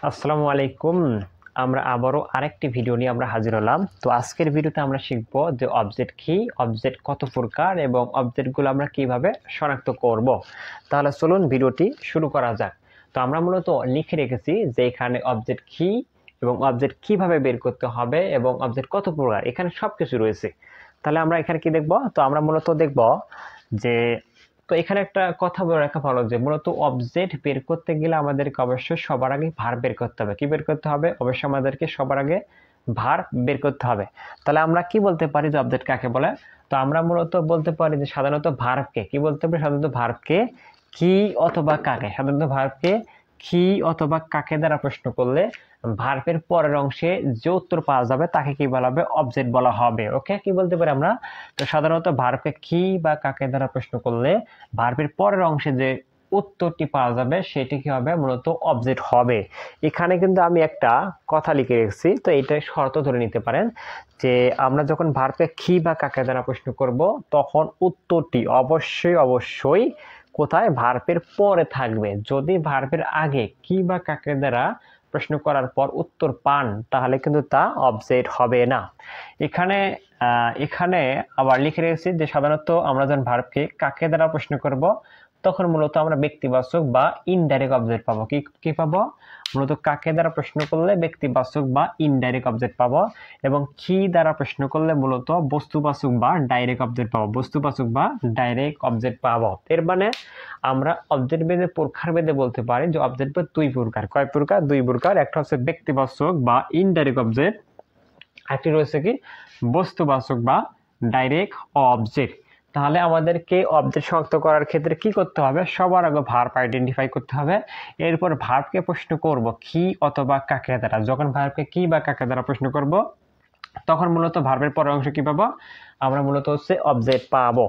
আসসালামু আলাইকুম। আমরা আবারও আরেকটি ভিডিও নিয়ে আমরা হাজির হলাম। তো আজকের ভিডিওতে আমরা শিখব যে অবজেক্ট কি, অবজেক্ট কত প্রকার এবং অবজেক্টগুলো আমরা কিভাবে শনাক্ত করব। তাহলে চলুন ভিডিওটি শুরু করা যাক। তো আমরা মূলত লিখে রেখেছি যে এখানে অবজেক্ট কি এবং অবজেক্ট কিভাবে বের করতে হবে এবং অবজেক্ট কত প্রকার, এখানে সবকিছু রয়েছে। তাহলে আমরা এখানে কি দেখব? তো আমরা মূলত দেখব যে তো এখানে একটা কথা বলে রাখা ভালো যে মূলত অবজেক্ট বের করতে গেলে আমাদেরকে অবশ্যই সবার আগে ভার বের করতে হবে। কি বের করতে হবে? অবশ্যই আমাদেরকে সবার আগে ভার বের করতে হবে। তাহলে আমরা কি বলতে পারি যে অবজেক্ট কাকে বলে? তো আমরা মূলত বলতে পারি যে সাধারণত ভার্বকে কি বলতে পারি? সাধারণত ভার্বকে কি অথবা কাকে, সাধারণত ভার্বকে কি অথবা কাকে দ্বারা প্রশ্ন করলে ভার্বের পরের অংশে যে উত্তর পাওয়া যাবে তাকে কি বলা হবে? অবজেক্ট বলা হবে। ওকে, কি বলতে পারি আমরা? তো সাধারণত ভার্বকে কি বা কাকে দ্বারা প্রশ্ন করলে ভার্বের পরের অংশে যে উত্তরটি পাওয়া যাবে সেটি কি হবে? মূলত অবজেক্ট হবে। এখানে কিন্তু আমি একটা কথা লিখে রেখেছি, তো এটা শর্ত ধরে নিতে পারেন যে আমরা যখন ভার্বকে কি বা কাকে দ্বারা প্রশ্ন করব তখন উত্তরটি অবশ্যই কোথায়? ভার্বের পরে থাকবে। যদি ভার্বের আগে কি বা কাকে দ্বারা প্রশ্ন করার পর উত্তর পান তাহলে কিন্তু তা অবজেক্ট হবে না। এখানে আবার লিখে রেখেছি যে সাধারণত আমরা যখন ভার্বকে কাকে দ্বারা প্রশ্ন করব তখন মূলত আমরা ব্যক্তিবাচক বা ইনডাইরেক্ট অবজেক্ট পাবো। কি পাবো? মূলত কাকে দ্বারা প্রশ্ন করলে ব্যক্তিবাচক বা ইনডাইরেক্ট অবজেক্ট পাবো, এবং কি দ্বারা প্রশ্ন করলে মূলত বস্তুবাচক বা ডাইরেক্ট অবজেক্ট পাবো। বস্তুবাচক বা ডাইরেক্ট অবজেক্ট পাবো। এর মানে আমরা অবজেক্ট ভেদে প্রকার ভেদে বলতে পারি যে অবজেক্ট দুই প্রকার। কয় প্রকার? দুই প্রকার। একটা হচ্ছে ব্যক্তিবাচক বা ইনডাইরেক্ট অবজেক্ট, একটি রয়েছে কি বস্তুবাচক বা ডাইরেক্ট অবজেক্ট। তাহলে আমাদেরকে অবজেক্ট শনাক্ত করার ক্ষেত্রে কি করতে হবে? সবার আগে ভার্ব আইডেন্টিফাই করতে হবে। এরপর ভার্বকে প্রশ্ন করব কি অথবা কাকে দ্বারা। যখন ভার্বকে কি বা কাকে দ্বারা প্রশ্ন করব তখন মূলত ভার্বের পরের অংশ কি পাবো? আমরা মূলত হচ্ছে অবজেক্ট পাবো।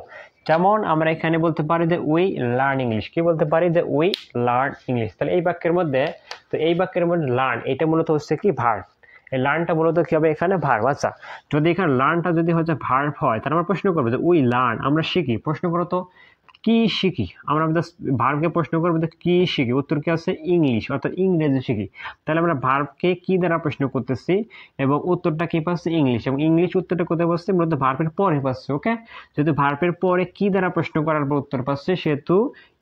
যেমন আমরা এখানে বলতে পারি যে উই লার্ন ইংলিশ। কি বলতে পারি? যে উই লার্ন ইংলিশ। তাহলে এই বাক্যের মধ্যে লার্ন এটা মূলত হচ্ছে কি ভার্ব। এই লার্নটা মূলত কি হবে? এখানে ভার্ব। আচ্ছা, যদি এখানে লার্নটা যদি হচ্ছে ভার্ব হয় তাহলে আমরা প্রশ্ন করবো যে উই লার্ন, আমরা শিখি। প্রশ্ন করো তো কি শিখি? আমরা ভার্বকে প্রশ্ন করবো যে কি শিখি, উত্তর কি আছে? ইংলিশ, অর্থাৎ ইংরেজি শিখি। তাহলে আমরা ভার্বকে কি দ্বারা প্রশ্ন করতেছি এবং উত্তরটা কি পাচ্ছি? ইংলিশ। এবং ইংলিশ উত্তরটা কোথায় পাচ্ছি? মূলত ভার্বের পরে পাচ্ছি। ওকে, যদি ভার্বের পরে কি দ্বারা প্রশ্ন করার পর উত্তর পাচ্ছি সেহেতু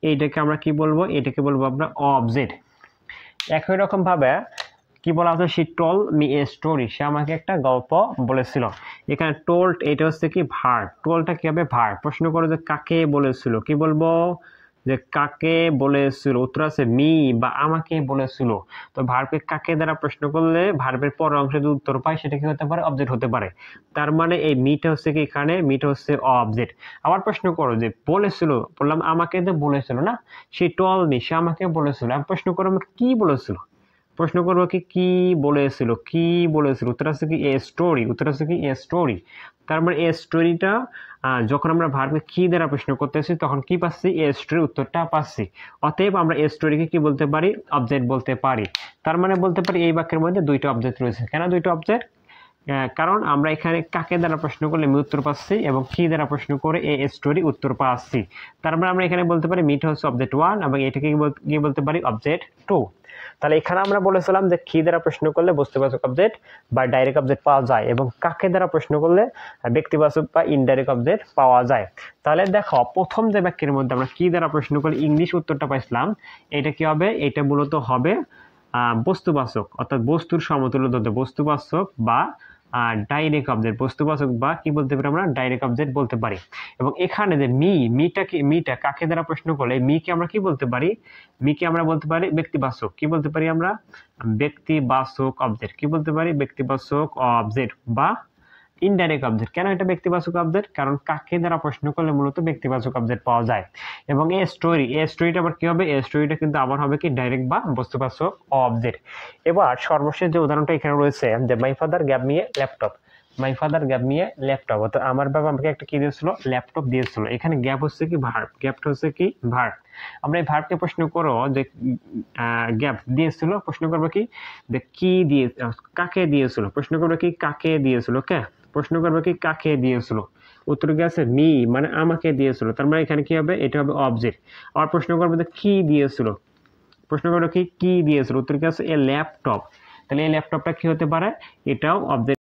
এইটাকে আমরা কি বলবো? এটাকে বলবো আমরা অবজেক্ট। একই রকম ভাবে কি বলা হচ্ছে? She told me a story, সে আমাকে একটা গল্প বলেছিল। এখানে টোল্ড এটা হচ্ছে কি ভার্ব। টোলটা কি হবে? ভার্ব। প্রশ্ন করো যে কাকে বলেছিল, কি বলবো? যে কাকে বলেছিল, উত্তর আছে মি বা আমাকে বলেছিল। তো ভার্বকে কাকে দ্বারা প্রশ্ন করলে ভার্বের পর অংশে যদি উত্তর পাই সেটা কি হতে পারে? অবজেক্ট হতে পারে। তার মানে এই মিটা হচ্ছে কি, এখানে মিটা হচ্ছে অবজেক্ট। আবার প্রশ্ন করো যে বলেছিল, বললাম আমাকে যে বলেছিল না, সে টোল মি, সে আমাকে বলেছিল। আমি প্রশ্ন করো কি বলেছিল, প্রশ্ন করবো কি বলেছিল, কি বলেছিল, উত্তর আছে কি এ স্টোরি, উত্তর আছে কি এ স্টোরি। তার মানে এ স্টোরিটা যখন আমরা ভার্বকে কি দ্বারা প্রশ্ন করতেছি তখন কি পাচ্ছি? এ স্টোরি উত্তরটা পাচ্ছি। অতএব আমরা এ স্টোরিকে কি বলতে পারি? অবজেক্ট বলতে পারি। তার মানে বলতে পারি এই বাক্যের মধ্যে দুইটা অবজেক্ট রয়েছে। কেন দুইটা অবজেক্ট? কারণ আমরা এখানে কাকে দ্বারা প্রশ্ন করলে আমি উত্তর পাচ্ছি এবং কি দ্বারা প্রশ্ন করে এ স্টোরি উত্তর পাচ্ছি। তার মানে আমরা এখানে বলতে পারি মিট হচ্ছে অবজেক্ট 1 এবং এটাকে কি বলতে পারি? অবজেক্ট 2। তাহলে এখানে আমরা বলেছিলাম যে কি দ্বারা প্রশ্ন করলে বস্তুবাচক অবজেক্ট বা ডাইরেক্ট অবজেক্ট পাওয়া যায় এবং কাকে দ্বারা প্রশ্ন করলে ব্যক্তিবাচক বা ইনডাইরেক্ট অবজেক্ট পাওয়া যায়। তাহলে দেখো প্রথম যে বাক্যের মধ্যে আমরা কি দ্বারা প্রশ্ন করলে ইংলিশ উত্তরটা পাইছিলাম, এটা কি হবে? এটা মূলত হবে বস্তুবাচক, অর্থাৎ বস্তুর সমতুল্য ধরতে বস্তুবাচক বা ডাইরেক্ট অবজেক্ট। বস্তুবাচক বা কি বলতে পারি? আমরা ডাইরেক্ট অবজেক্ট বলতে পারি। এবং এখানে যে মিটা কাকে দ্বারা প্রশ্ন করলে মিকে আমরা কি বলতে পারি? মিকে আমরা বলতে পারি ব্যক্তিবাচক। কি বলতে পারি আমরা? ব্যক্তিবাচক অবজেক্ট। কি বলতে পারি? ব্যক্তিবাচক অবজেক্ট বা ইনডাইরেক্ট অবজেক্ট। কেন এটা ব্যক্তিবাচক অবজেক্ট? কারণ কাকে দ্বারা প্রশ্ন করলে মূলত ব্যক্তিবাচক অবজেক্ট পাওয়া যায়। এবং এই স্টোরিটা আবার কি হবে? এই স্টোরিটা কিন্তু আবার হবে কি ডাইরেক্ট বা বস্তুবাচক অবজেক্ট। এবার সর্বশেষ যে উদাহরণটা এখানে রয়েছে যে my father gave me a laptop. My father gave me a laptop, অর্থাৎ আমার বাবা আমাকে একটা কি দিয়েছিল? ল্যাপটপ দিয়েছিল। এখানে গ্যাপ হচ্ছে কি ভার্ব, গ্যাপটা হচ্ছে কি ভার্ব। আমরা এই ভার্বকে প্রশ্ন করো যে গ্যাপ দিয়েছিল, প্রশ্ন করবো কি যে কি দিয়ে, কাকে দিয়েছিল। প্রশ্ন করবো কি কাকে দিয়েছিল। ওকে, প্রশ্ন করবো কি কাকে দিয়েছিল, উত্তর কি আছে? মি, মানে আমাকে দিয়েছিল। তার মানে এখানে কি হবে? এটা হবে অবজেক্ট। আবার প্রশ্ন করবো যে কি দিয়েছিল, প্রশ্ন করলো কি দিয়েছিল, উত্তর কি আছে? A laptop. তাহলে এই ল্যাপটপটা কি হতে পারে? এটাও অবজেক্ট